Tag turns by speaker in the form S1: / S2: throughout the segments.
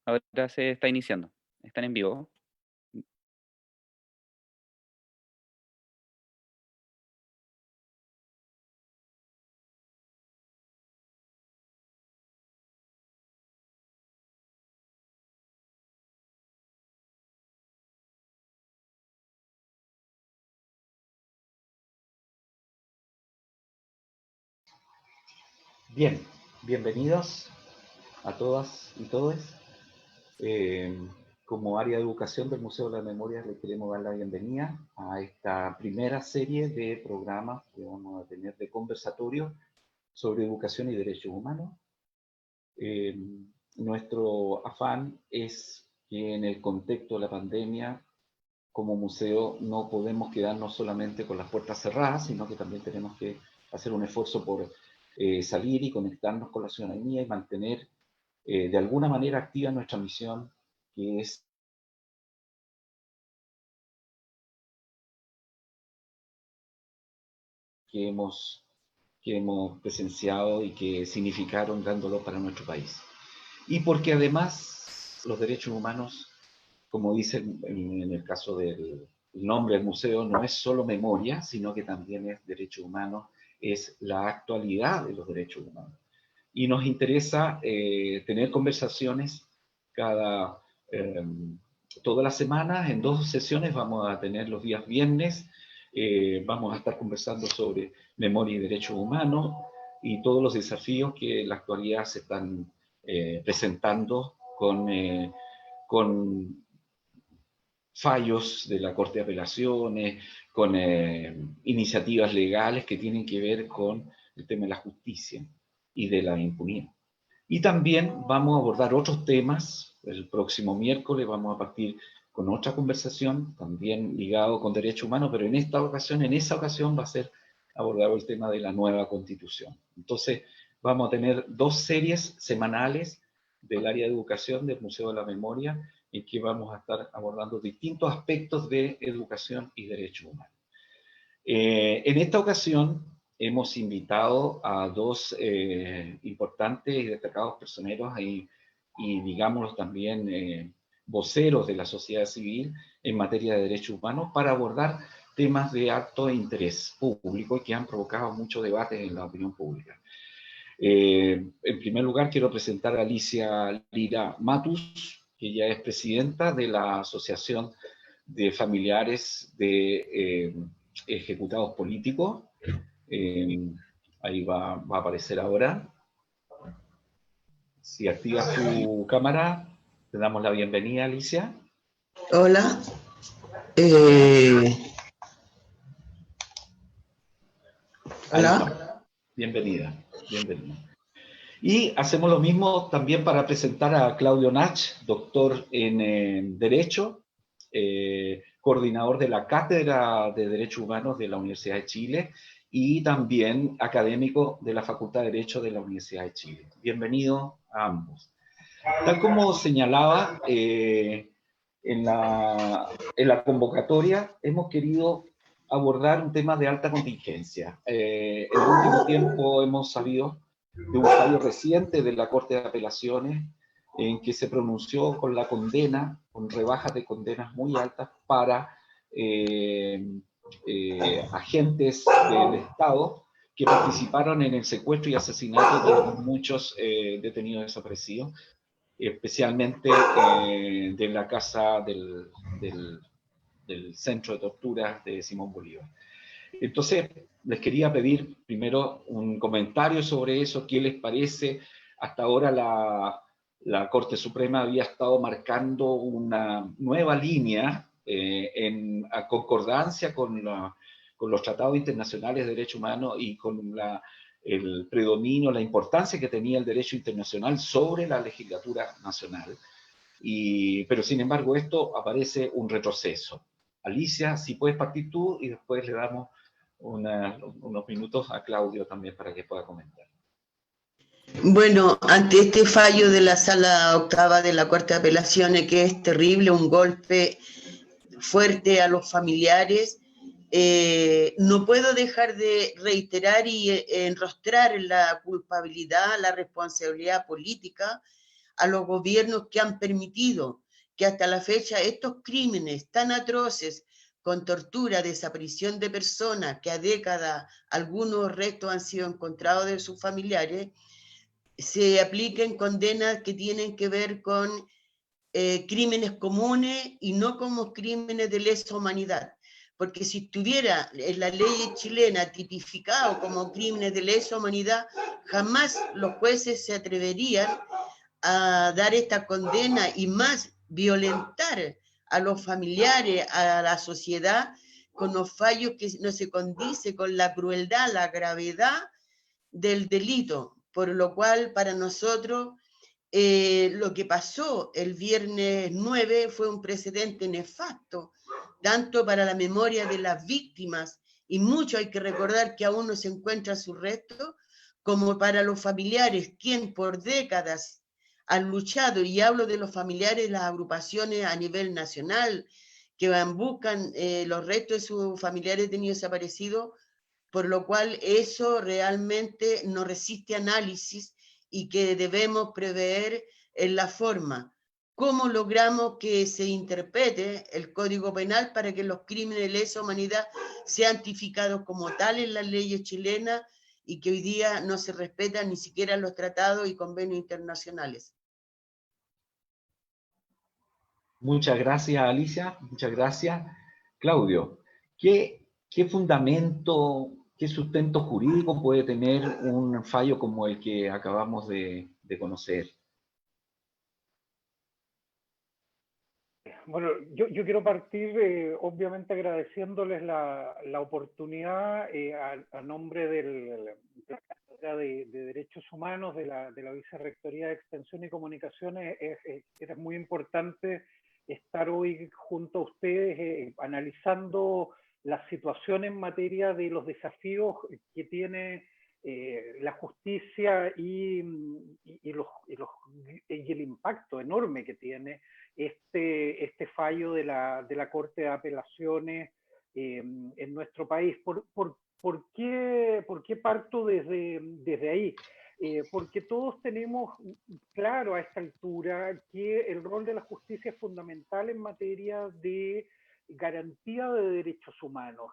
S1: Ahora se está iniciando. Están en vivo.
S2: Bien, bienvenidos a todas y todos. Como área de educación del Museo de la Memoria les queremos dar la bienvenida a esta primera serie de programas que vamos a tener de conversatorio sobre educación y derechos humanos. Nuestro afán es que en el contexto de la pandemia, como museo, no podemos quedarnos solamente con las puertas cerradas, sino que también tenemos que hacer un esfuerzo por salir y conectarnos con la ciudadanía y mantener de alguna manera activa nuestra misión, que es que hemos, que hemos presenciado y que significaron dándolo para nuestro país. Y porque además los derechos humanos, como dice en el caso del nombre del museo, no es solo memoria, sino que también es derechos humanos, es la actualidad de los derechos humanos. Y nos interesa tener conversaciones cada, todas las semanas, en 2 sesiones. Vamos a tener los días viernes, vamos a estar conversando sobre memoria y derechos humanos y todos los desafíos que en la actualidad se están presentando con fallos de la Corte de Apelaciones, con iniciativas legales que tienen que ver con el tema de la justicia y de la impunidad. Y también vamos a abordar otros temas. El próximo miércoles vamos a partir con otra conversación, también ligado con derechos humanos, pero en esa ocasión va a ser abordado el tema de la nueva Constitución. Entonces, vamos a tener 2 series semanales del área de educación del Museo de la Memoria, en que vamos a estar abordando distintos aspectos de educación y derechos humanos. En esta ocasión hemos invitado a 2 importantes y destacados personeros y digámoslo también voceros de la sociedad civil en materia de derechos humanos para abordar temas de alto interés público y que han provocado mucho debate en la opinión pública. En primer lugar, quiero presentar a Alicia Lira Matus, que ya es presidenta de la Asociación de Familiares de Ejecutados Políticos. Ahí va a aparecer ahora. Si activas tu cámara, te damos la bienvenida, Alicia.
S3: Hola. Hola.
S2: Bienvenida, bienvenida. Y hacemos lo mismo también para presentar a Claudio Nach, doctor en Derecho, coordinador de la Cátedra de Derechos Humanos de la Universidad de Chile y también académico de la Facultad de Derecho de la Universidad de Chile. Bienvenido a ambos. Tal como señalaba en la convocatoria, hemos querido abordar un tema de alta contingencia. En el último tiempo hemos sabido de un fallo reciente de la Corte de Apelaciones en que se pronunció con la condena, con rebajas de condenas muy altas para agentes del Estado que participaron en el secuestro y asesinato de muchos detenidos desaparecidos, especialmente de la casa del centro de tortura de Simón Bolívar. Entonces, les quería pedir primero un comentario sobre eso. ¿Qué les parece? Hasta ahora la Corte Suprema había estado marcando una nueva línea en concordancia con los tratados internacionales de derechos humanos y con el predominio, la importancia que tenía el derecho internacional sobre la legislatura nacional. Pero sin embargo, esto aparece un retroceso. Alicia, si puedes partir tú y después le damos unos minutos a Claudio también para que pueda comentar.
S3: Bueno, ante este fallo de la Sala Octava de la Corte de Apelaciones, que es terrible, un golpe fuerte a los familiares, no puedo dejar de reiterar y enrostrar la culpabilidad, la responsabilidad política a los gobiernos que han permitido que hasta la fecha estos crímenes tan atroces, con tortura, desaparición de personas, que a décadas algunos restos han sido encontrados de sus familiares, se apliquen condenas que tienen que ver con crímenes comunes y no como crímenes de lesa humanidad. Porque si estuviera en la ley chilena tipificado como crímenes de lesa humanidad, jamás los jueces se atreverían a dar esta condena y más violentar a los familiares, a la sociedad, con los fallos que no se condice con la crueldad, la gravedad del delito, por lo cual para nosotros lo que pasó el viernes 9 fue un precedente nefasto, tanto para la memoria de las víctimas, y mucho hay que recordar que aún no se encuentran sus restos, como para los familiares, quien por décadas han luchado, y hablo de los familiares de las agrupaciones a nivel nacional, que buscan los restos de sus familiares detenidos desaparecidos, por lo cual eso realmente no resiste análisis y que debemos prever en la forma. ¿Cómo logramos que se interprete el Código Penal para que los crímenes de lesa humanidad sean tipificados como tales en las leyes chilenas y que hoy día no se respetan ni siquiera los tratados y convenios internacionales?
S2: Muchas gracias, Alicia. Muchas gracias. Claudio, ¿qué fundamento, qué sustento jurídico puede tener un fallo como el que acabamos de conocer?
S4: Bueno, yo quiero partir obviamente agradeciéndoles la oportunidad a nombre de la Cátedra de Derechos Humanos de la Vicerrectoría de Extensión y Comunicaciones. Es muy importante estar hoy junto a ustedes analizando la situación en materia de los desafíos que tiene la justicia y el impacto enorme que tiene este fallo de la Corte de Apelaciones en nuestro país. ¿Por qué parto desde ahí? Porque todos tenemos claro a esta altura que el rol de la justicia es fundamental en materia de garantía de derechos humanos.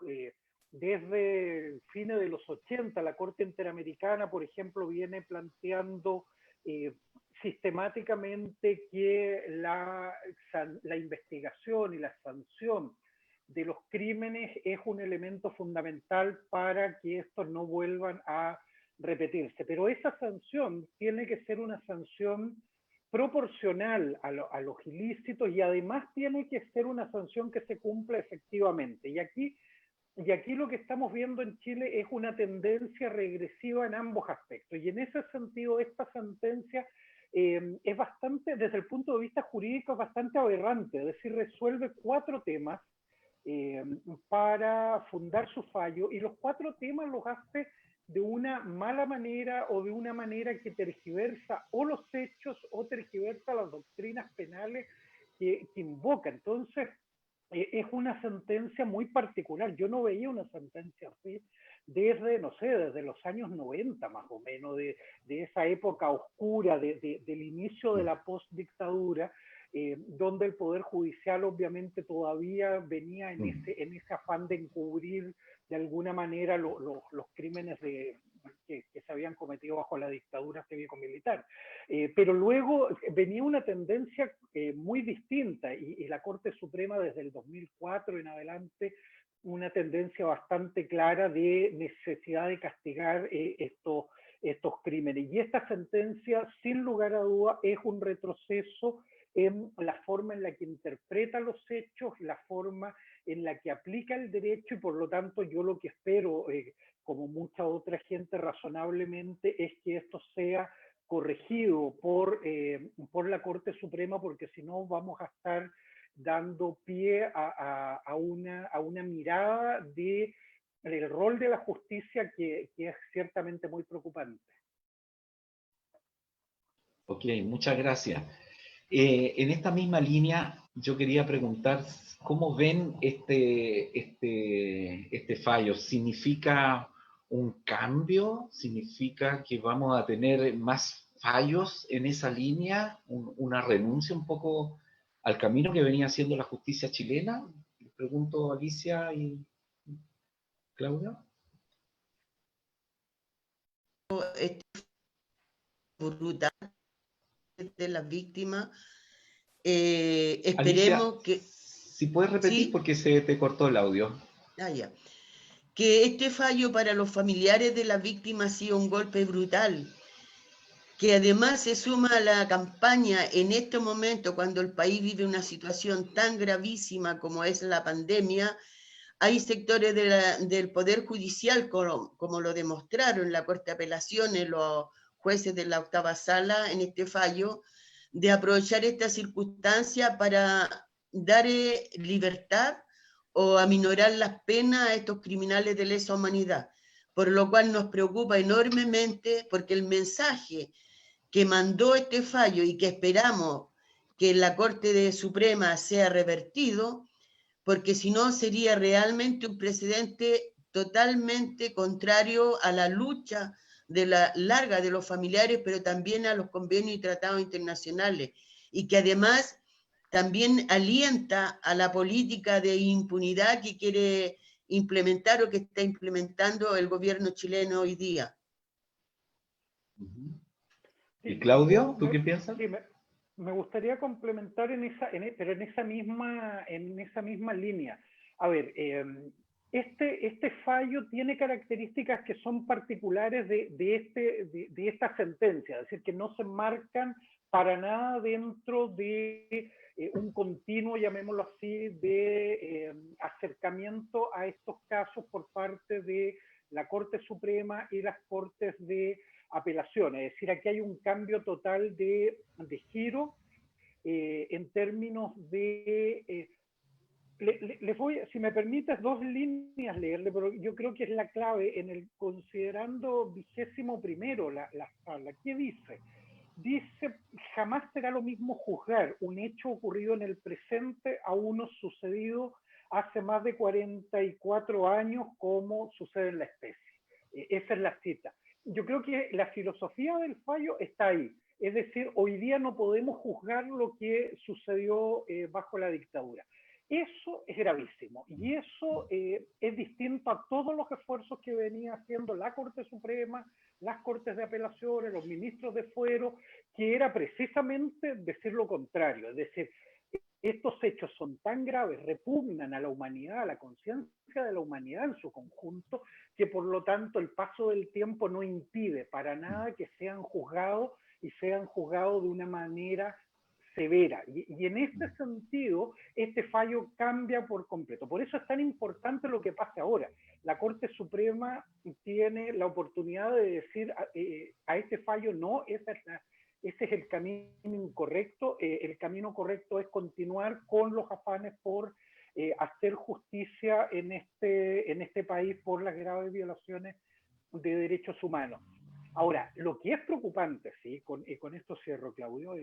S4: Desde fines de los 80, la Corte Interamericana, por ejemplo, viene planteando sistemáticamente que la investigación y la sanción de los crímenes es un elemento fundamental para que estos no vuelvan a repetirse. Pero esa sanción tiene que ser una sanción proporcional a los ilícitos y además tiene que ser una sanción que se cumpla efectivamente. Y aquí lo que estamos viendo en Chile es una tendencia regresiva en ambos aspectos. Y en ese sentido, esta sentencia es bastante, desde el punto de vista jurídico, es bastante aberrante. Es decir, resuelve 4 temas para fundar su fallo, y los 4 temas los hace de una mala manera o de una manera que tergiversa o los hechos o tergiversa las doctrinas penales que invoca. Entonces, es una sentencia muy particular. Yo no veía una sentencia así desde, no sé, desde los años 90 más o menos, de esa época oscura, del inicio de la postdictadura, donde el Poder Judicial obviamente todavía venía en ese afán de encubrir de alguna manera los crímenes que se habían cometido bajo la dictadura cívico-militar. Pero luego venía una tendencia muy distinta, y la Corte Suprema desde el 2004 en adelante, una tendencia bastante clara de necesidad de castigar estos crímenes. Y esta sentencia, sin lugar a duda, es un retroceso en la forma en la que interpreta los hechos, la forma en la que aplica el derecho, y por lo tanto yo lo que espero, como mucha otra gente razonablemente, es que esto sea corregido por la Corte Suprema, porque si no vamos a estar dando pie a una mirada del rol de la justicia que es ciertamente muy preocupante.
S2: Ok, muchas gracias. En esta misma línea, yo quería preguntar, ¿cómo ven este fallo? ¿Significa un cambio? ¿Significa que vamos a tener más fallos en esa línea, una renuncia un poco al camino que venía haciendo la justicia chilena? Les pregunto a Alicia y Claudia.
S3: Este brutal de las víctimas. Esperemos
S2: Alicia,
S3: que...
S2: si puedes repetir
S3: ¿Sí?
S2: porque se te cortó el audio.
S3: Ya. Que este fallo para los familiares de las víctimas ha sido un golpe brutal, que además se suma a la campaña en este momento, cuando el país vive una situación tan gravísima como es la pandemia. Hay sectores del Poder Judicial, como lo demostraron la Corte de Apelaciones, los jueces de la octava sala en este fallo, de aprovechar esta circunstancia para dar libertad o aminorar las penas a estos criminales de lesa humanidad, por lo cual nos preocupa enormemente, porque el mensaje que mandó este fallo y que esperamos que en la Corte Suprema sea revertido, porque si no sería realmente un precedente totalmente contrario a la lucha de la larga de los familiares, pero también a los convenios y tratados internacionales, y que además también alienta a la política de impunidad que quiere implementar o que está implementando el gobierno chileno hoy día.
S2: ¿Y Claudio, tú qué piensas?
S4: Sí, me gustaría complementar pero en esa misma línea. A ver, este fallo tiene características que son particulares de esta sentencia, es decir, que no se marcan para nada dentro de un continuo, llamémoslo así, de acercamiento a estos casos por parte de la Corte Suprema y las Cortes de Apelaciones. Es decir, aquí hay un cambio total de giro en términos de... les voy, si me permites, dos líneas leerle, pero yo creo que es la clave en el considerando 21º la sala. ¿Qué dice? Dice, jamás será lo mismo juzgar un hecho ocurrido en el presente a uno sucedido hace más de 44 años como sucede en la especie. Esa es la cita. Yo creo que la filosofía del fallo está ahí. Es decir, hoy día no podemos juzgar lo que sucedió bajo la dictadura. Eso es gravísimo y eso es distinto a todos los esfuerzos que venía haciendo la Corte Suprema, las Cortes de Apelaciones, los ministros de fuero, que era precisamente decir lo contrario, es decir, estos hechos son tan graves, repugnan a la humanidad, a la conciencia de la humanidad en su conjunto, que por lo tanto el paso del tiempo no impide para nada que sean juzgados y sean juzgados de una manera severa. Y en este sentido, este fallo cambia por completo. Por eso es tan importante lo que pasa ahora. La Corte Suprema tiene la oportunidad de decir a este fallo no, ese es el camino incorrecto. El camino correcto es continuar con los afanes por hacer justicia en este país por las graves violaciones de derechos humanos. Ahora, lo que es preocupante, ¿sí? Con esto cierro, Claudio,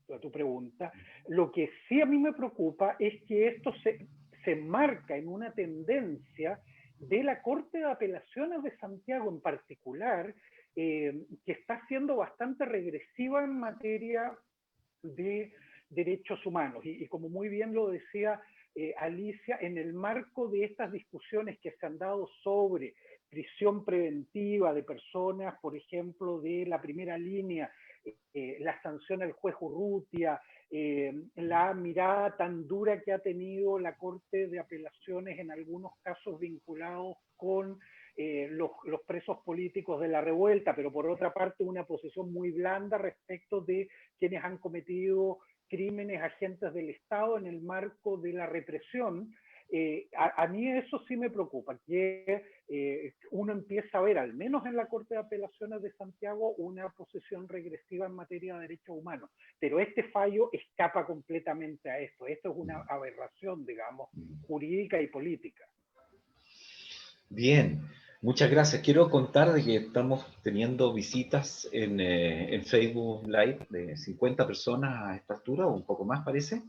S4: a tu pregunta, lo que sí a mí me preocupa es que esto se marca en una tendencia de la Corte de Apelaciones de Santiago en particular, que está siendo bastante regresiva en materia de derechos humanos. Y como muy bien lo decía Alicia, en el marco de estas discusiones que se han dado sobre prisión preventiva de personas, por ejemplo, de la primera línea, la sanción al juez Urrutia, la mirada tan dura que ha tenido la Corte de Apelaciones en algunos casos vinculados con los presos políticos de la revuelta, pero por otra parte una posición muy blanda respecto de quienes han cometido crímenes agentes del Estado en el marco de la represión. A mí eso sí me preocupa, que uno empieza a ver, al menos en la Corte de Apelaciones de Santiago, una posición regresiva en materia de derechos humanos. Pero este fallo escapa completamente a esto. Esto es una aberración, digamos, jurídica y política.
S2: Bien, muchas gracias. Quiero contar de que estamos teniendo visitas en Facebook Live de 50 personas a esta altura, o un poco más parece.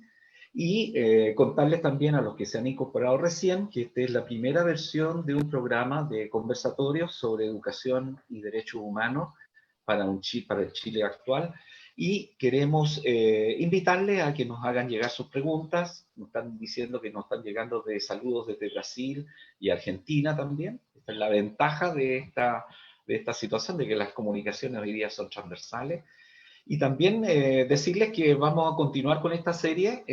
S2: Y contarles también a los que se han incorporado recién que esta es la primera versión de un programa de conversatorios sobre educación y derechos humanos para el Chile actual. Y queremos invitarles a que nos hagan llegar sus preguntas. Nos están diciendo que nos están llegando de saludos desde Brasil y Argentina también. Esta es la ventaja de esta situación, de que las comunicaciones hoy día son transversales. Y también decirles que vamos a continuar con esta serie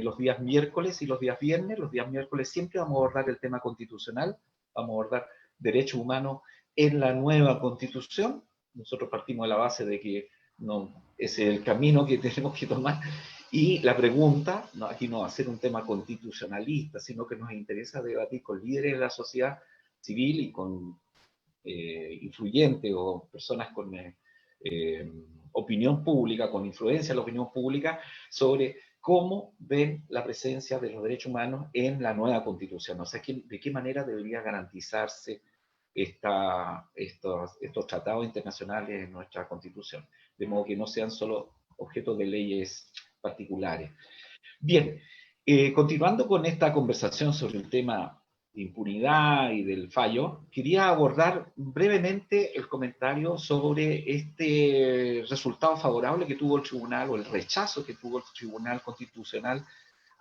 S2: los días miércoles y los días viernes. Los días miércoles siempre vamos a abordar el tema constitucional, vamos a abordar derechos humanos en la nueva Constitución. Nosotros partimos de la base de que ese es el camino que tenemos que tomar. Y la pregunta, aquí no va a ser un tema constitucionalista, sino que nos interesa debatir con líderes de la sociedad civil y con influyentes o personas con opinión pública, con influencia en la opinión pública, sobre cómo ven la presencia de los derechos humanos en la nueva Constitución. O sea, de qué manera debería garantizarse estos tratados internacionales en nuestra Constitución, de modo que no sean solo objetos de leyes particulares. Bien, continuando con esta conversación sobre el tema de impunidad y del fallo, quería abordar brevemente el comentario sobre este resultado favorable que tuvo el tribunal, o el rechazo que tuvo el Tribunal Constitucional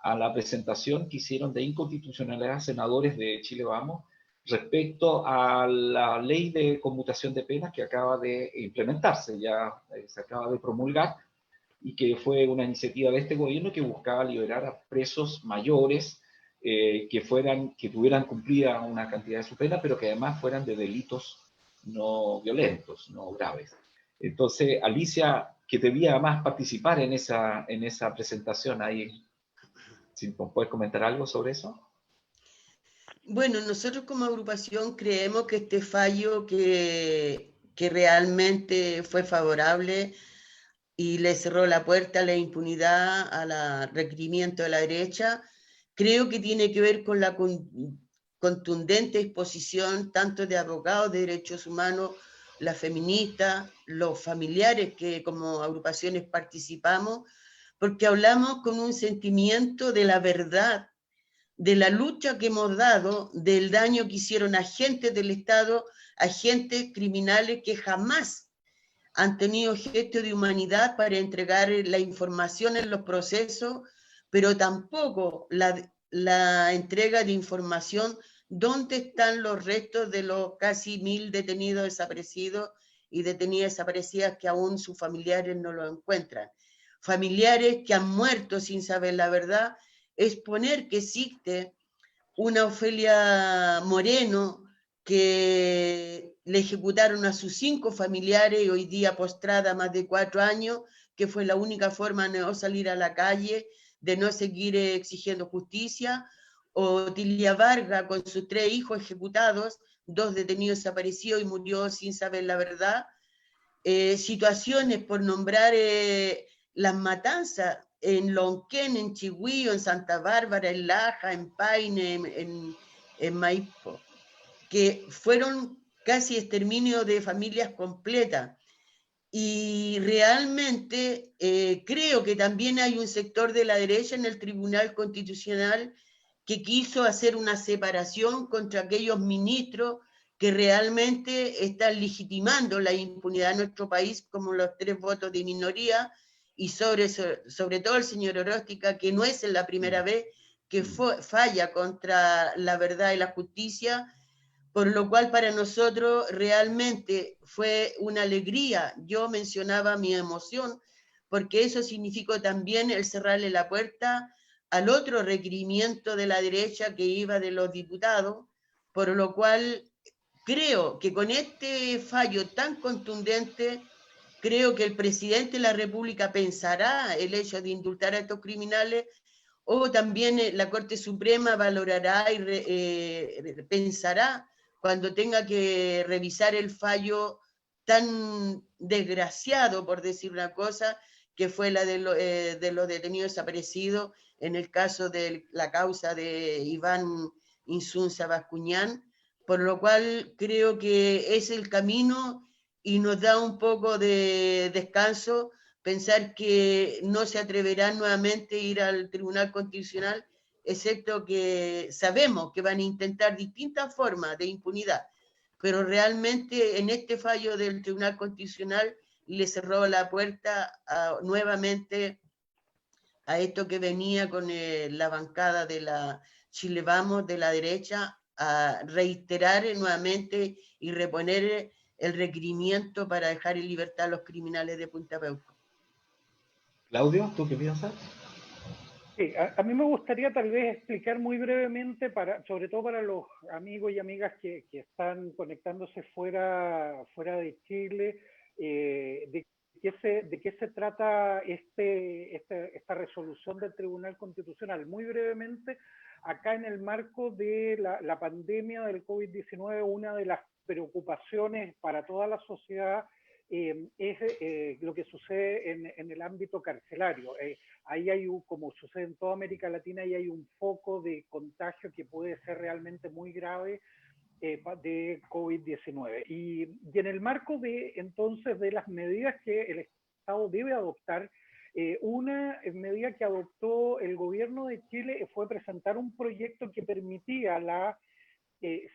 S2: a la presentación que hicieron de inconstitucionalidad senadores de Chile Vamos respecto a la ley de conmutación de penas que acaba de implementarse, ya se acaba de promulgar, y que fue una iniciativa de este gobierno que buscaba liberar a presos mayores que tuvieran cumplida una cantidad de su pena, pero que además fueran de delitos no violentos, no graves. Entonces, Alicia, que debía además participar en esa presentación ahí, si puedes comentar algo sobre eso.
S3: Bueno, nosotros como agrupación creemos que este fallo que realmente fue favorable y le cerró la puerta a la impunidad, al requerimiento de la derecha, creo que tiene que ver con la contundente exposición tanto de abogados de derechos humanos, las feministas, los familiares que como agrupaciones participamos, porque hablamos con un sentimiento de la verdad, de la lucha que hemos dado, del daño que hicieron agentes del Estado, agentes criminales que jamás han tenido gesto de humanidad para entregar la información en los procesos, pero tampoco la entrega de información dónde están los restos de los casi 1000 detenidos desaparecidos y detenidas desaparecidas que aún sus familiares no lo encuentran. Familiares que han muerto sin saber la verdad. Exponer que existe una Ofelia Moreno que le ejecutaron a sus 5 familiares y hoy día postrada más de 4 años, que fue la única forma de no salir a la calle, de no seguir exigiendo justicia, o Tilia Vargas con sus 3 hijos ejecutados, 2 detenidos desaparecidos y murió sin saber la verdad. Situaciones por nombrar las matanzas en Lonquén, en Chigüío, en Santa Bárbara, en Laja, en Paine, en Maipo, que fueron casi exterminio de familias completas. Y realmente creo que también hay un sector de la derecha en el Tribunal Constitucional que quiso hacer una separación contra aquellos ministros que realmente están legitimando la impunidad en nuestro país, como los 3 votos de minoría, y sobre todo el señor Oróstica, que no es la primera vez que falla contra la verdad y la justicia, por lo cual para nosotros realmente fue una alegría. Yo mencionaba mi emoción, porque eso significó también el cerrarle la puerta al otro requerimiento de la derecha que iba de los diputados, por lo cual creo que con este fallo tan contundente, creo que el presidente de la República pensará el hecho de indultar a estos criminales, o también la Corte Suprema valorará y pensará cuando tenga que revisar el fallo tan desgraciado, por decir una cosa, que fue la de los detenidos desaparecidos en el caso de la causa de Iván Insunza Bascuñán, por lo cual creo que es el camino y nos da un poco de descanso pensar que no se atreverán nuevamente a ir al Tribunal Constitucional, excepto que sabemos que van a intentar distintas formas de impunidad, pero realmente en este fallo del Tribunal Constitucional y le cerró la puerta nuevamente a esto que venía con la bancada de la Chile Vamos, de la derecha, a reiterar nuevamente y reponer el requerimiento para dejar en libertad a los criminales de Punta Peuco.
S2: Claudio, ¿tú qué piensas?
S4: Sí, a mí me gustaría tal vez explicar muy brevemente, sobre todo para los amigos y amigas que están conectándose fuera de Chile, de qué se trata esta resolución del Tribunal Constitucional. Muy brevemente, acá en el marco de la pandemia del COVID-19, una de las preocupaciones para toda la sociedad es lo que sucede en el ámbito carcelario. Ahí hay, como sucede en toda América Latina, ahí hay un foco de contagio que puede ser realmente muy grave de COVID-19. Y en el marco entonces de las medidas que el Estado debe adoptar, una medida que adoptó el gobierno de Chile fue presentar un proyecto que permitía la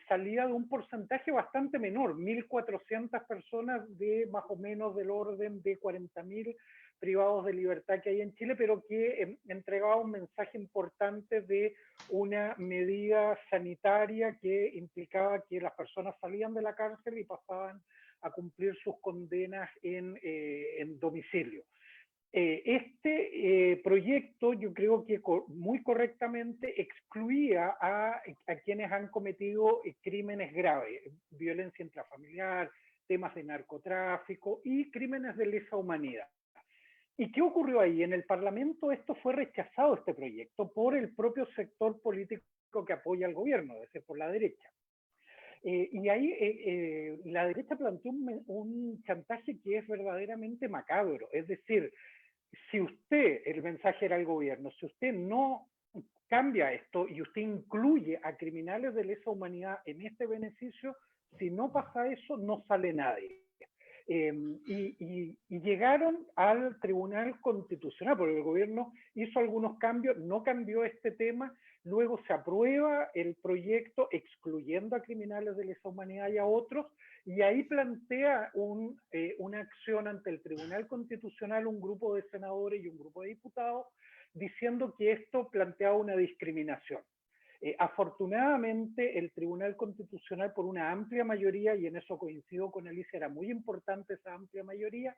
S4: salida de un porcentaje bastante menor, 1.400 personas de más o menos del orden de 40.000 privados de libertad que hay en Chile, pero que entregaba un mensaje importante de una medida sanitaria que implicaba que las personas salían de la cárcel y pasaban a cumplir sus condenas en domicilio. Este proyecto yo creo que muy correctamente excluía a quienes han cometido crímenes graves, violencia intrafamiliar, temas de narcotráfico y crímenes de lesa humanidad. ¿Y qué ocurrió ahí? En el Parlamento esto fue rechazado, este proyecto, por el propio sector político que apoya al gobierno, es decir, por la derecha. Y ahí la derecha planteó un chantaje que es verdaderamente macabro, es decir, si usted, el mensaje era al gobierno, si usted no cambia esto y usted incluye a criminales de lesa humanidad en este beneficio, si no pasa eso, no sale nadie. Y llegaron al Tribunal Constitucional, porque el gobierno hizo algunos cambios, no cambió este tema, luego se aprueba el proyecto excluyendo a criminales de lesa humanidad y a otros, y ahí plantea una acción ante el Tribunal Constitucional un grupo de senadores y un grupo de diputados diciendo que esto planteaba una discriminación. Afortunadamente, el Tribunal Constitucional, por una amplia mayoría, y en eso coincido con Alicia, era muy importante esa amplia mayoría,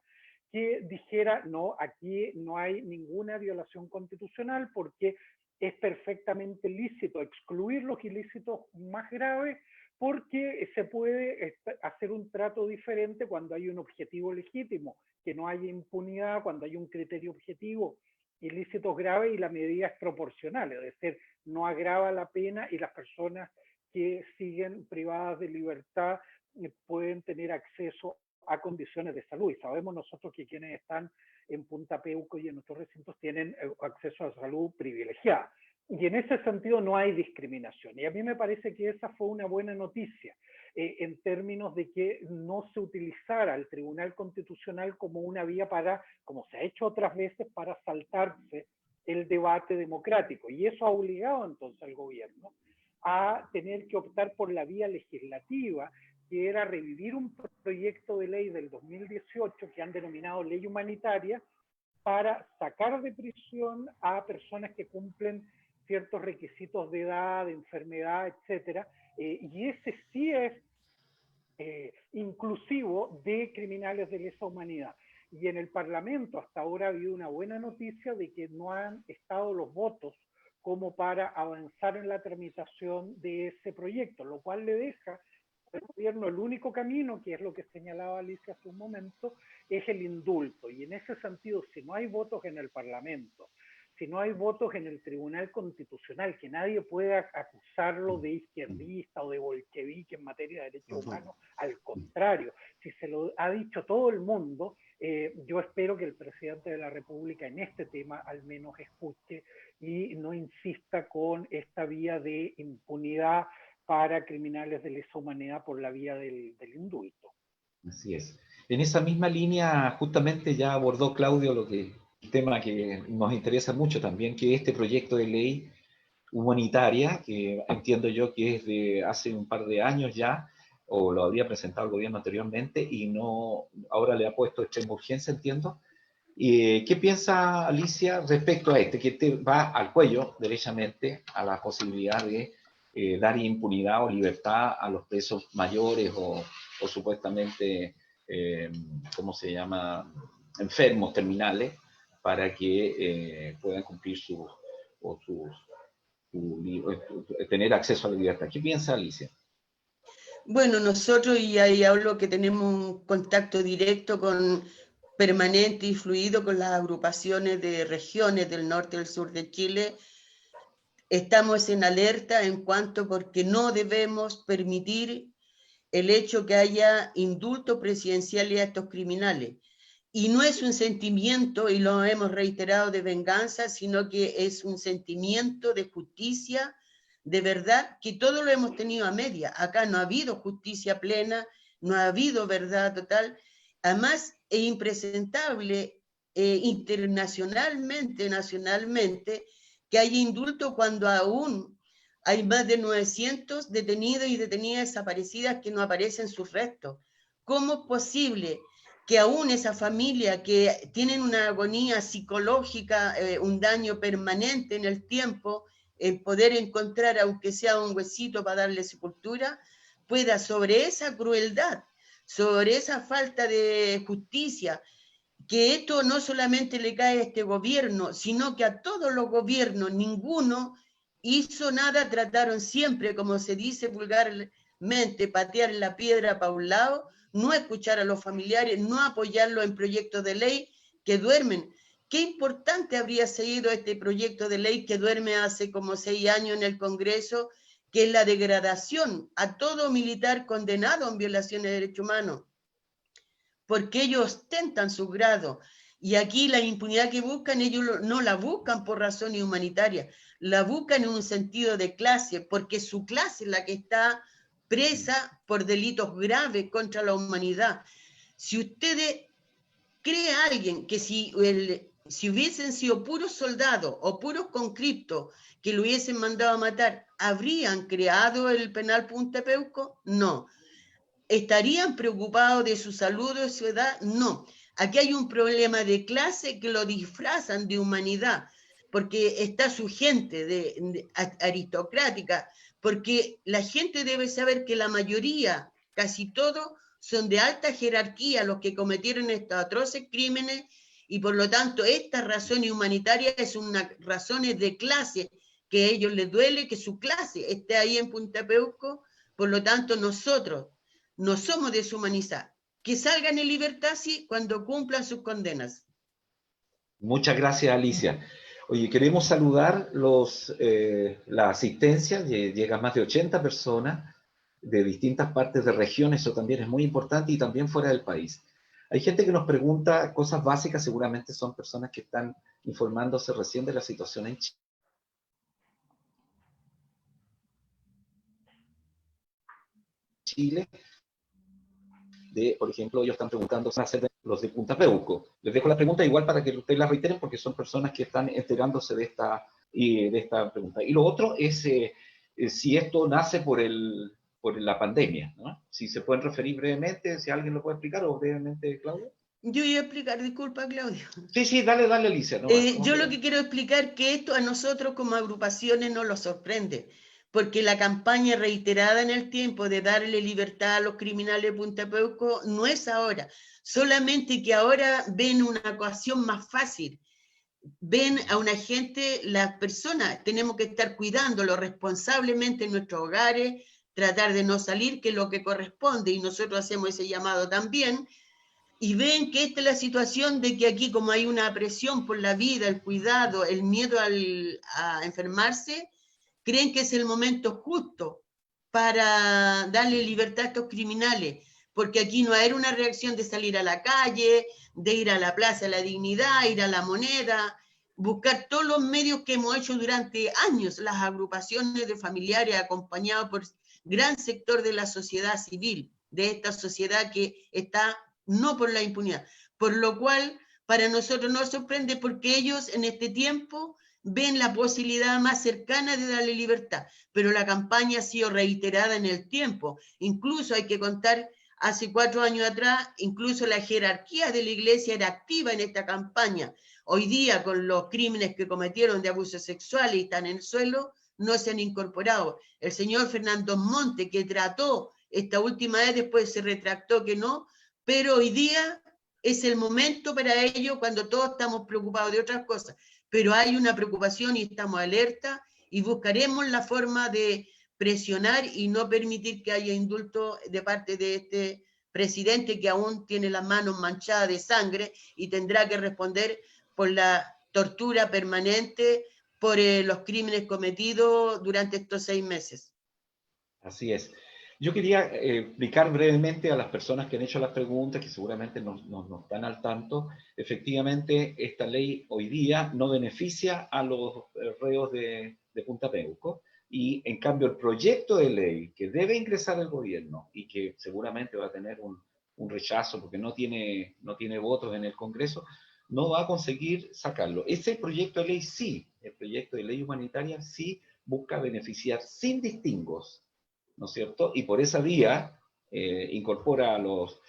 S4: que dijera, no, aquí no hay ninguna violación constitucional porque es perfectamente lícito excluir los ilícitos más graves porque se puede hacer un trato diferente cuando hay un objetivo legítimo, que no haya impunidad, cuando hay un criterio objetivo, ilícitos graves y la medida es proporcional, es decir, no agrava la pena y las personas que siguen privadas de libertad pueden tener acceso a condiciones de salud. Y sabemos nosotros que quienes están en Punta Peuco y en nuestros recintos tienen acceso a salud privilegiada. Y en ese sentido no hay discriminación. Y a mí me parece que esa fue una buena noticia en términos de que no se utilizara el Tribunal Constitucional como una vía para, como se ha hecho otras veces, para saltarse el debate democrático. Y eso ha obligado entonces al gobierno a tener que optar por la vía legislativa, que era revivir un proyecto de ley del 2018 que han denominado ley humanitaria para sacar de prisión a personas que cumplen ciertos requisitos de edad, de enfermedad, etcétera, y ese sí es inclusivo de criminales de lesa humanidad. Y en el Parlamento hasta ahora ha habido una buena noticia de que no han estado los votos como para avanzar en la tramitación de ese proyecto, lo cual le deja al gobierno el único camino, que es lo que señalaba Alicia hace un momento, es el indulto. Y en ese sentido, si no hay votos en el Parlamento, si no hay votos en el Tribunal Constitucional, que nadie pueda acusarlo de izquierdista o de bolchevique en materia de derechos humanos, al contrario, si se lo ha dicho todo el mundo, yo espero que el presidente de la República en este tema al menos escuche y no insista con esta vía de impunidad para criminales de lesa humanidad por la vía del indulto.
S2: Así es. En esa misma línea, justamente ya abordó Claudio el tema que nos interesa mucho también, que este proyecto de ley humanitaria, que entiendo yo que es de hace un par de años ya, o lo habría presentado el gobierno anteriormente y no, ahora le ha puesto extrema urgencia, entiendo. ¿Qué piensa Alicia respecto a este, que te va al cuello, derechamente, a la posibilidad de dar impunidad o libertad a los presos mayores o supuestamente, ¿cómo se llama?, enfermos terminales, para que puedan cumplir tener acceso a la libertad? ¿Qué piensa Alicia?
S3: Bueno, nosotros, y ahí hablo que tenemos un contacto directo permanente y fluido con las agrupaciones de regiones del norte y del sur de Chile, estamos en alerta en cuanto porque no debemos permitir el hecho que haya indulto presidencial a estos criminales. Y no es un sentimiento, y lo hemos reiterado, de venganza, sino que es un sentimiento de justicia, de verdad, que todo lo hemos tenido a media. Acá no ha habido justicia plena, no ha habido verdad total. Además, es impresentable internacionalmente, nacionalmente, que haya indulto cuando aún hay más de 900 detenidos y detenidas desaparecidas que no aparecen sus restos. ¿Cómo es posible que aún esa familia que tienen una agonía psicológica, un daño permanente en el tiempo, el poder encontrar, aunque sea un huesito para darle sepultura, pueda sobre esa crueldad, sobre esa falta de justicia, que esto no solamente le cae a este gobierno, sino que a todos los gobiernos, ninguno hizo nada, trataron siempre, como se dice vulgarmente, patear la piedra para un lado, no escuchar a los familiares, no apoyarlos en proyectos de ley que duermen. Qué importante habría sido este proyecto de ley que duerme hace como 6 años en el Congreso, que es la degradación a todo militar condenado en violaciones de derechos humanos, porque ellos ostentan su grado. Y aquí la impunidad que buscan, ellos no la buscan por razones humanitarias, la buscan en un sentido de clase, porque su clase es la que está presa por delitos graves contra la humanidad. Si ustedes creen a alguien que si hubiesen sido puros soldados o puros conscriptos que lo hubiesen mandado a matar, ¿habrían creado el penal Punta Peuco? No. ¿Estarían preocupados de su salud o de su edad? No. Aquí hay un problema de clase que lo disfrazan de humanidad, porque está su gente aristocrática, porque la gente debe saber que la mayoría, casi todos, son de alta jerarquía los que cometieron estos atroces crímenes, y por lo tanto estas razones humanitarias son unas razones de clase, que a ellos les duele que su clase esté ahí en Punta Peuco. Por lo tanto nosotros no somos deshumanizar. Que salgan en libertad, sí, cuando cumplan sus condenas.
S2: Muchas gracias, Alicia. Oye, queremos saludar la asistencia, llegan más de 80 personas de distintas partes de regiones, eso también es muy importante, y también fuera del país. Hay gente que nos pregunta cosas básicas, seguramente son personas que están informándose recién de la situación en Chile. Por ejemplo, ellos están preguntando acerca de los de Punta Peuco. Les dejo la pregunta igual para que ustedes la reiteren, porque son personas que están enterándose de esta pregunta. Y lo otro es si esto nace por la pandemia, ¿no? Si se pueden referir brevemente, si alguien lo puede explicar, o brevemente, Claudia.
S3: Yo voy a explicar, disculpa, Claudio.
S2: Sí, dale, Alicia. No,
S3: yo lo que quiero explicar es que esto a nosotros como agrupaciones nos lo sorprende, porque la campaña reiterada en el tiempo de darle libertad a los criminales de Punta Peuco no es ahora, solamente que ahora ven una ecuación más fácil, ven a una gente, las personas, tenemos que estar cuidándolo responsablemente en nuestros hogares, tratar de no salir, que es lo que corresponde, y nosotros hacemos ese llamado también, y ven que esta es la situación de que aquí, como hay una presión por la vida, el cuidado, el miedo a enfermarse, creen que es el momento justo para darle libertad a estos criminales, porque aquí no era una reacción de salir a la calle, de ir a la Plaza de la Dignidad, ir a la Moneda, buscar todos los medios que hemos hecho durante años, las agrupaciones de familiares acompañados por gran sector de la sociedad civil, de esta sociedad que está no por la impunidad, por lo cual para nosotros nos sorprende, porque ellos en este tiempo ven la posibilidad más cercana de darle libertad, pero la campaña ha sido reiterada en el tiempo. Incluso hay que contar, hace 4 años atrás, incluso la jerarquía de la iglesia era activa en esta campaña. Hoy día, con los crímenes que cometieron de abuso sexual y están en el suelo, no se han incorporado. El señor Fernando Monte, que trató esta última vez, después se retractó que no, pero hoy día es el momento para ello cuando todos estamos preocupados de otras cosas. Pero hay una preocupación y estamos alerta y buscaremos la forma de presionar y no permitir que haya indulto de parte de este presidente que aún tiene las manos manchadas de sangre y tendrá que responder por la tortura permanente, por los crímenes cometidos durante estos 6 meses.
S2: Así es. Yo quería explicar brevemente a las personas que han hecho las preguntas, que seguramente no están al tanto. Efectivamente, esta ley hoy día no beneficia a los reos de Punta Peuco, y en cambio el proyecto de ley que debe ingresar el gobierno y que seguramente va a tener un rechazo porque no tiene votos en el Congreso, no va a conseguir sacarlo. Ese proyecto de ley sí, el proyecto de ley humanitaria sí busca beneficiar sin distingos, ¿no es cierto? Y por esa vía incorpora a los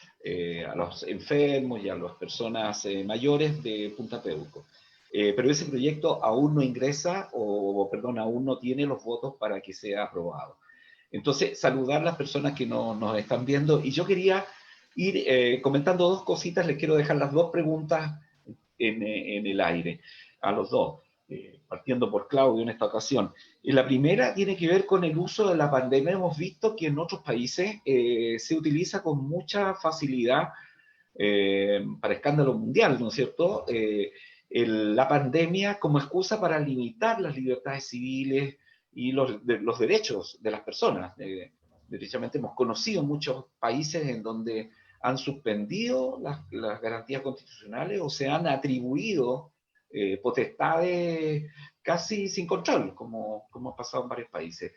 S2: enfermos y a las personas mayores de Punta Peuco. Pero ese proyecto aún no ingresa, perdón, aún no tiene los votos para que sea aprobado. Entonces, saludar a las personas que nos están viendo, y yo quería ir comentando 2 cositas. Les quiero dejar las 2 preguntas en el aire, a los 2, partiendo por Claudio en esta ocasión. Y la primera tiene que ver con el uso de la pandemia. Hemos visto que en otros países se utiliza con mucha facilidad para escándalo mundial, ¿no es cierto? La pandemia como excusa para limitar las libertades civiles y los derechos de las personas. Derechamente hemos conocido muchos países en donde han suspendido las garantías constitucionales o se han atribuido potestades casi sin control, como ha pasado en varios países.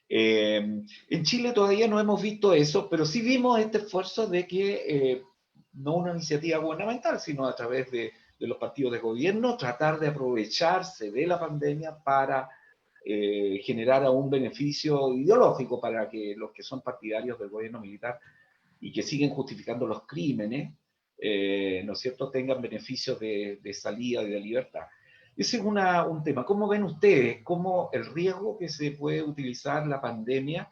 S2: En Chile todavía no hemos visto eso, pero sí vimos este esfuerzo de que no una iniciativa gubernamental, sino a través de los partidos de gobierno, tratar de aprovecharse de la pandemia para generar un beneficio ideológico para que los que son partidarios del gobierno militar y que siguen justificando los crímenes, ¿no es cierto?, tengan beneficios de salida y de libertad. Ese es un tema. ¿Cómo ven ustedes cómo el riesgo que se puede utilizar la pandemia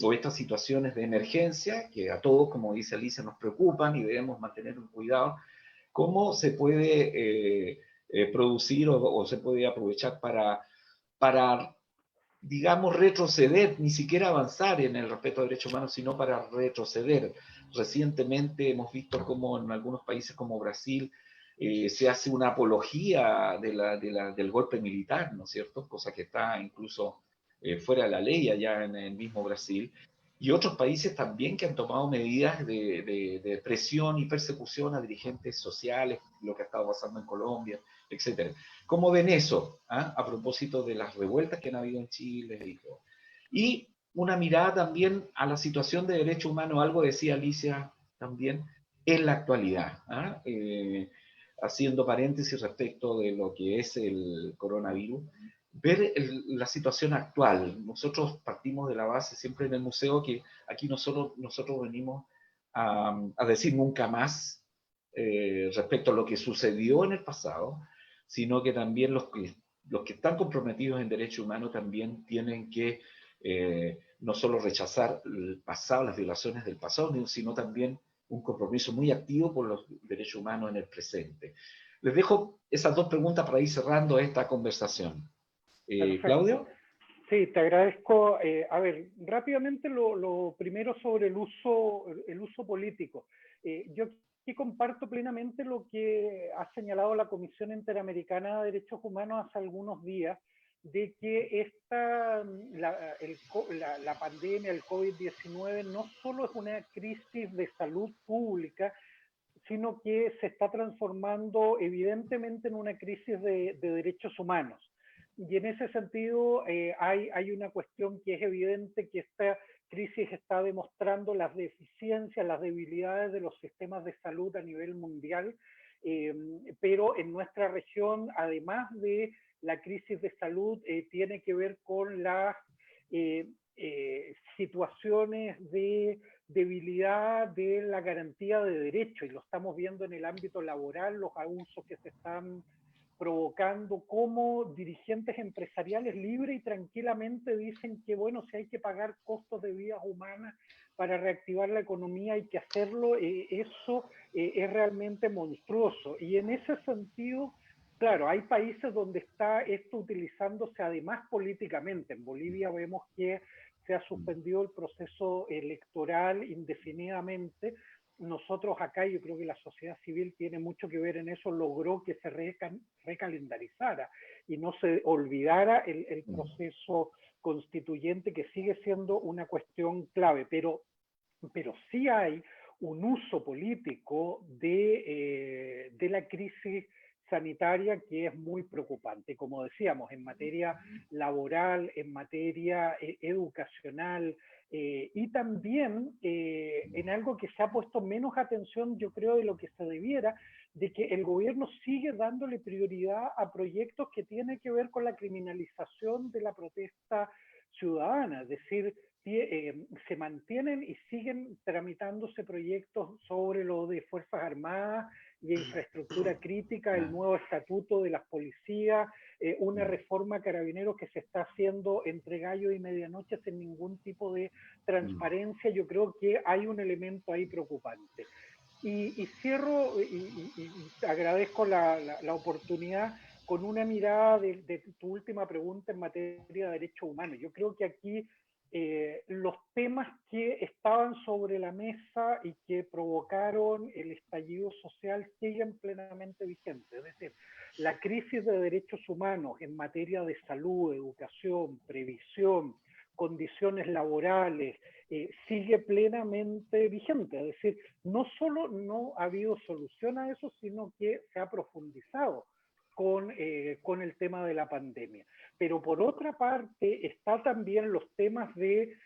S2: o estas situaciones de emergencia, que a todos, como dice Alicia, nos preocupan y debemos mantener un cuidado, cómo se puede producir o se puede aprovechar para, digamos, retroceder, ni siquiera avanzar en el respeto a derechos humanos, sino para retroceder? Recientemente hemos visto cómo en algunos países como Brasil se hace una apología del golpe militar, ¿no es cierto? Cosa que está incluso fuera de la ley allá en el mismo Brasil. Y otros países también que han tomado medidas de presión y persecución a dirigentes sociales, lo que ha estado pasando en Colombia, etcétera. ¿Cómo ven eso? A propósito de las revueltas que han habido en Chile y todo. Y una mirada también a la situación de derechos humanos, algo decía Alicia también, en la actualidad. Haciendo paréntesis respecto de lo que es el coronavirus, ver la situación actual. Nosotros partimos de la base siempre en el museo que aquí nosotros venimos a decir nunca más respecto a lo que sucedió en el pasado, sino que también los que están comprometidos en derechos humanos también tienen que no solo rechazar el pasado, las violaciones del pasado, sino también un compromiso muy activo por los derechos humanos en el presente. Les dejo esas 2 preguntas para ir cerrando esta conversación. Claudio.
S4: Sí, te agradezco. A ver, rápidamente lo primero sobre el uso político. Yo aquí comparto plenamente lo que ha señalado la Comisión Interamericana de Derechos Humanos hace algunos días, de que la pandemia, el COVID-19, no solo es una crisis de salud pública, sino que se está transformando evidentemente en una crisis de derechos humanos. Y en ese sentido hay una cuestión que es evidente, que esta crisis está demostrando las deficiencias, las debilidades de los sistemas de salud a nivel mundial, pero en nuestra región, además de la crisis de salud, tiene que ver con las situaciones de debilidad de la garantía de derechos, y lo estamos viendo en el ámbito laboral, los abusos que se están provocando, como dirigentes empresariales libre y tranquilamente dicen que, bueno, si hay que pagar costos de vidas humanas para reactivar la economía, hay que hacerlo. Eso es realmente monstruoso. Y en ese sentido, claro, hay países donde está esto utilizándose además políticamente. En Bolivia vemos que se ha suspendido el proceso electoral indefinidamente. Nosotros acá, yo creo que la sociedad civil tiene mucho que ver en eso, logró que se recalendarizara y no se olvidara el proceso constituyente, que sigue siendo una cuestión clave, pero sí hay un uso político de la crisis sanitaria que es muy preocupante, como decíamos, en materia laboral, en materia educacional, y también en algo que se ha puesto menos atención, yo creo, de lo que se debiera, de que el gobierno sigue dándole prioridad a proyectos que tienen que ver con la criminalización de la protesta ciudadana, es decir, se mantienen y siguen tramitándose proyectos sobre lo de Fuerzas Armadas y infraestructura crítica, el nuevo estatuto de las policías, una reforma a Carabineros que se está haciendo entre gallo y medianoche sin ningún tipo de transparencia. Yo creo que hay un elemento ahí preocupante. Y cierro y agradezco la oportunidad con una mirada de tu última pregunta en materia de derechos humanos. Yo creo que aquí los temas que estaban sobre la mesa y que provocaron el estallido social siguen plenamente vigentes. Es decir, la crisis de derechos humanos en materia de salud, educación, previsión, condiciones laborales, sigue plenamente vigente. Es decir, no solo no ha habido solución a eso, sino que se ha profundizado con el tema de la pandemia. Pero por otra parte, está también los temas de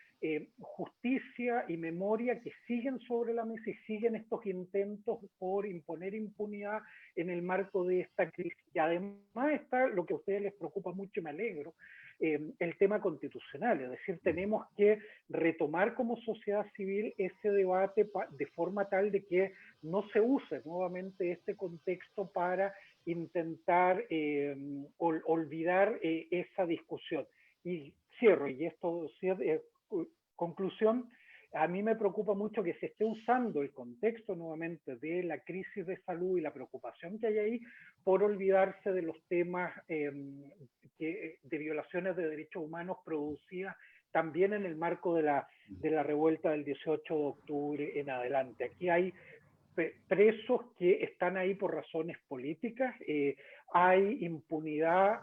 S4: justicia y memoria que siguen sobre la mesa y siguen estos intentos por imponer impunidad en el marco de esta crisis. Y además está lo que a ustedes les preocupa mucho, y me alegro, el tema constitucional. Es decir, tenemos que retomar como sociedad civil ese debate de forma tal de que no se use nuevamente este contexto para intentar olvidar esa discusión. Y cierro, y esto conclusión, a mí me preocupa mucho que se esté usando el contexto nuevamente de la crisis de salud y la preocupación que hay ahí por olvidarse de los temas de violaciones de derechos humanos producidas también en el marco de la revuelta del 18 de octubre en adelante. Aquí hay presos que están ahí por razones políticas, hay impunidad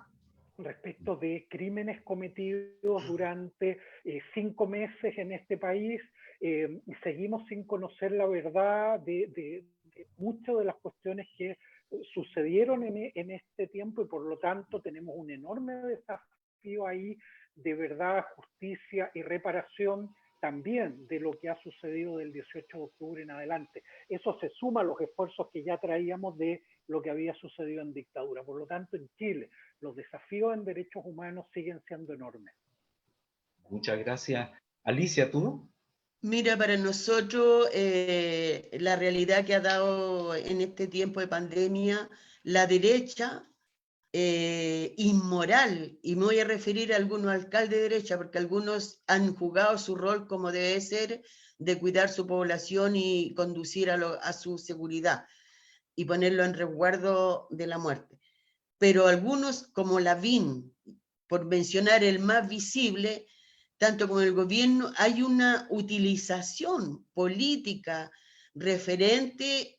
S4: respecto de crímenes cometidos durante 5 meses en este país, y seguimos sin conocer la verdad de muchas de las cuestiones que sucedieron en este tiempo, y por lo tanto tenemos un enorme desafío ahí de verdad, justicia y reparación también de lo que ha sucedido del 18 de octubre en adelante. Eso se suma a los esfuerzos que ya traíamos de lo que había sucedido en dictadura. Por lo tanto, en Chile, los desafíos en derechos humanos siguen siendo enormes.
S2: Muchas gracias. Alicia, ¿tú?
S3: Mira, para nosotros la realidad que ha dado en este tiempo de pandemia la derecha inmoral, y me voy a referir a algunos alcaldes de derecha, porque algunos han jugado su rol como debe ser, de cuidar su población y conducir a su seguridad y ponerlo en resguardo de la muerte. Pero algunos, como Lavín, por mencionar el más visible, tanto como el gobierno, hay una utilización política referente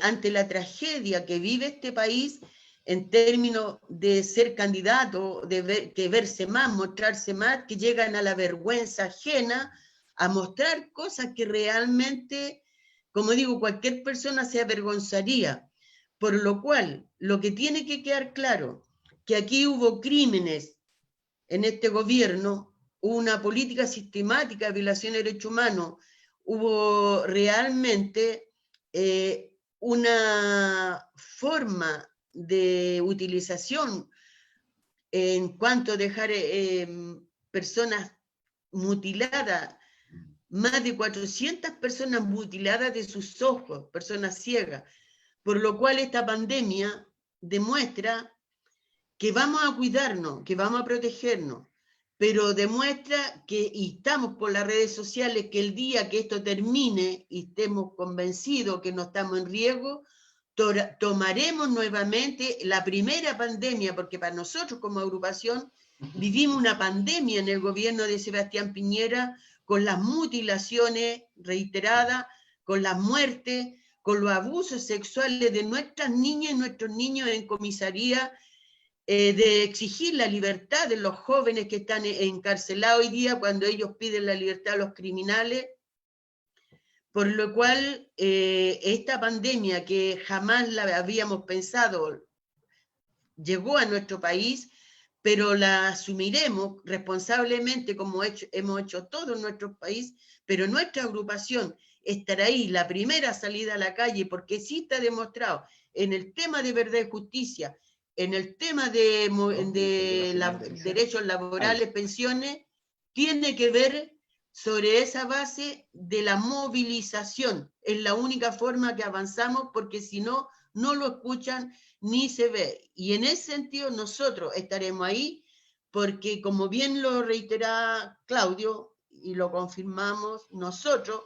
S3: ante la tragedia que vive este país, en términos de ser candidato, que verse más, mostrarse más, que llegan a la vergüenza ajena, a mostrar cosas que realmente, como digo, cualquier persona se avergonzaría. Por lo cual, lo que tiene que quedar claro, que aquí hubo crímenes en este gobierno, hubo una política sistemática de violación de derechos humanos, hubo realmente una forma de utilización en cuanto a dejar personas mutiladas, más de 400 personas mutiladas de sus ojos, personas ciegas, por lo cual esta pandemia demuestra que vamos a cuidarnos, que vamos a protegernos, pero demuestra que, y estamos por las redes sociales, que el día que esto termine y estemos convencidos que no estamos en riesgo, tomaremos nuevamente la primera pandemia, porque para nosotros como agrupación vivimos una pandemia en el gobierno de Sebastián Piñera, con las mutilaciones reiteradas, con las muertes, con los abusos sexuales de nuestras niñas y nuestros niños en comisaría, de exigir la libertad de los jóvenes que están encarcelados hoy día cuando ellos piden la libertad a los criminales, por lo cual esta pandemia que jamás la habíamos pensado llegó a nuestro país, pero la asumiremos responsablemente como hemos hecho todo en nuestro país, pero nuestra agrupación estará ahí, la primera salida a la calle, porque sí está demostrado en el tema de verdad y justicia, en el tema de derechos laborales, pensiones, tiene que ver sobre esa base de la movilización. Es la única forma que avanzamos, porque si no, no lo escuchan ni se ve. Y en ese sentido nosotros estaremos ahí, porque como bien lo reitera Claudio, y lo confirmamos nosotros,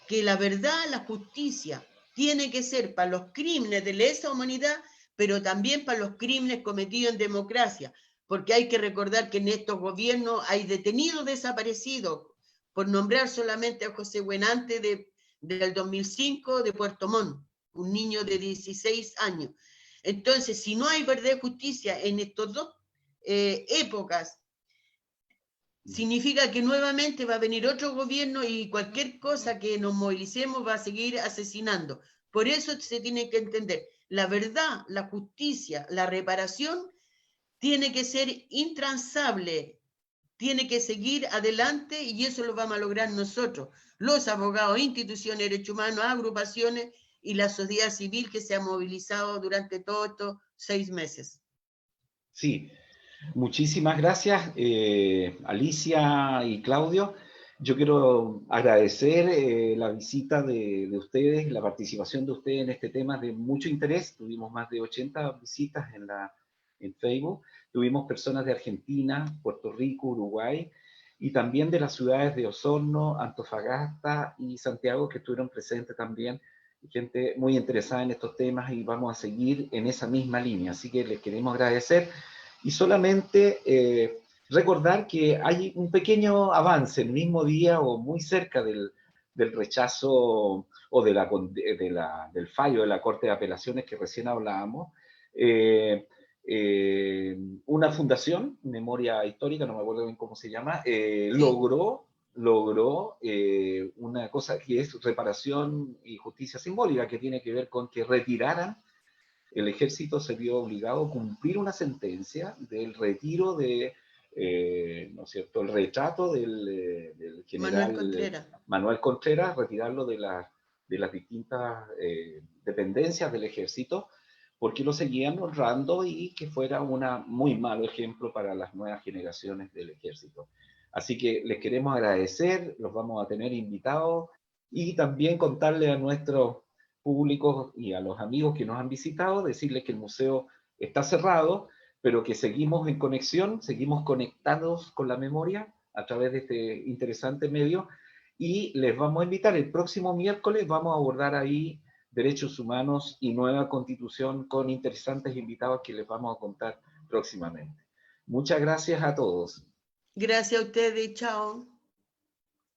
S3: que la verdad, la justicia, tiene que ser para los crímenes de lesa humanidad, pero también para los crímenes cometidos en democracia, porque hay que recordar que en estos gobiernos hay detenidos desaparecidos, por nombrar solamente a José Buenante del 2005 de Puerto Montt, un niño de 16 años. Entonces, si no hay verdad y justicia en estas dos épocas, significa que nuevamente va a venir otro gobierno y cualquier cosa que nos movilicemos va a seguir asesinando. Por eso se tiene que entender, la verdad, la justicia, la reparación tiene que ser intransable, tiene que seguir adelante, y eso lo vamos a lograr nosotros, los abogados, instituciones de derechos humanos, agrupaciones y la sociedad civil que se ha movilizado durante todos estos 6 meses.
S2: Sí, muchísimas gracias, Alicia y Claudio. Yo quiero agradecer la visita de ustedes, la participación de ustedes en este tema de mucho interés. Tuvimos más de 80 visitas en Facebook. Tuvimos personas de Argentina, Puerto Rico, Uruguay, y también de las ciudades de Osorno, Antofagasta y Santiago, que estuvieron presentes también. Gente muy interesada en estos temas, y vamos a seguir en esa misma línea. Así que les queremos agradecer. Y solamente recordar que hay un pequeño avance el mismo día o muy cerca del rechazo o del fallo de la Corte de Apelaciones que recién hablábamos. Una fundación, Memoria Histórica, no me acuerdo bien cómo se llama, logró una cosa que es reparación y justicia simbólica, que tiene que ver con que retiraran. El ejército se vio obligado a cumplir una sentencia del retiro de, ¿no es cierto?, el retrato del general Manuel Contreras, retirarlo de las distintas dependencias del ejército, porque lo seguían honrando, y que fuera un muy malo ejemplo para las nuevas generaciones del ejército. Así que les queremos agradecer, los vamos a tener invitados, y también contarle a nuestros públicos y a los amigos que nos han visitado, decirles que el museo está cerrado, pero que seguimos en conexión, seguimos conectados con la memoria a través de este interesante medio, y les vamos a invitar. El próximo miércoles vamos a abordar ahí derechos humanos y nueva constitución, con interesantes invitados que les vamos a contar próximamente. Muchas gracias a todos.
S3: Gracias a ustedes, chao.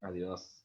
S2: Adiós.